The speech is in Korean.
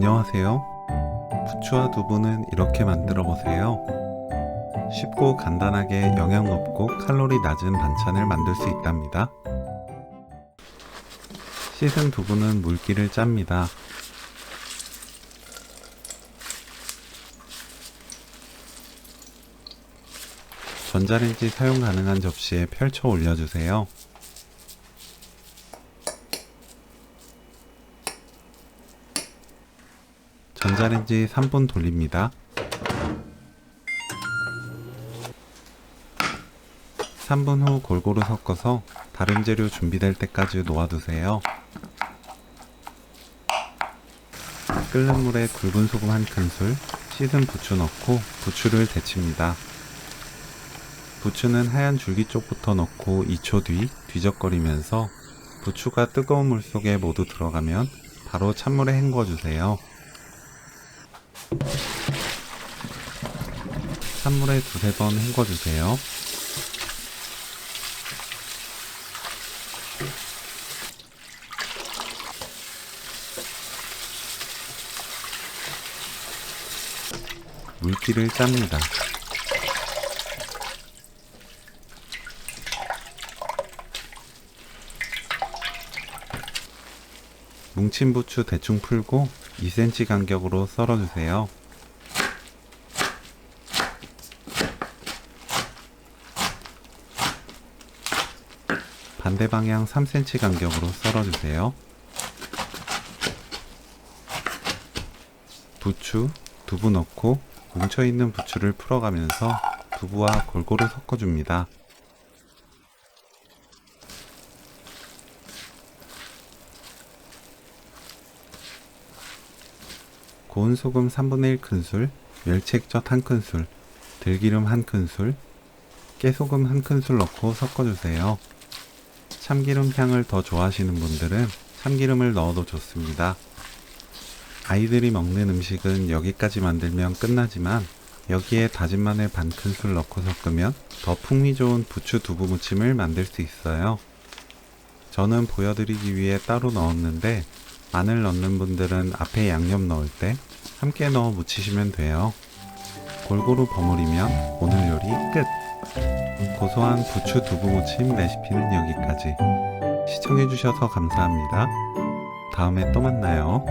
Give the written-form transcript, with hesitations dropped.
안녕하세요. 부추와 두부는 이렇게 만들어 보세요. 쉽고 간단하게 영양 높고 칼로리 낮은 반찬을 만들 수 있답니다. 씻은 두부는 물기를 짭니다. 전자레인지 사용 가능한 접시에 펼쳐 올려주세요. 전자레인지 3분 돌립니다. 3분 후 골고루 섞어서 다른 재료 준비될 때까지 놓아두세요. 끓는 물에 굵은 소금 1큰술, 씻은 부추 넣고 부추를 데칩니다. 부추는 하얀 줄기 쪽부터 넣고 2초 뒤 뒤적거리면서 부추가 뜨거운 물 속에 모두 들어가면 바로 찬물에 헹궈주세요. 찬물에 두세 번 헹궈주세요. 물기를 짭니다. 뭉친 부추 대충 풀고 2cm 간격으로 썰어주세요. 반대 방향 3cm 간격으로 썰어주세요. 부추, 두부 넣고 뭉쳐있는 부추를 풀어가면서 두부와 골고루 섞어줍니다. 고운 소금 1/3 큰술, 멸치액젓 1큰술, 들기름 1큰술, 깨소금 1큰술 넣고 섞어주세요. 참기름 향을 더 좋아하시는 분들은 참기름을 넣어도 좋습니다. 아이들이 먹는 음식은 여기까지 만들면 끝나지만 여기에 다진 마늘 1큰술 넣고 섞으면 더 풍미 좋은 부추 두부 무침을 만들 수 있어요. 저는 보여드리기 위해 따로 넣었는데 마늘 넣는 분들은 앞에 양념 넣을 때 함께 넣어 무치시면 돼요. 골고루 버무리면 오늘 요리 끝! 고소한 부추 두부 무침 레시피는 여기까지. 시청해주셔서 감사합니다. 다음에 또 만나요.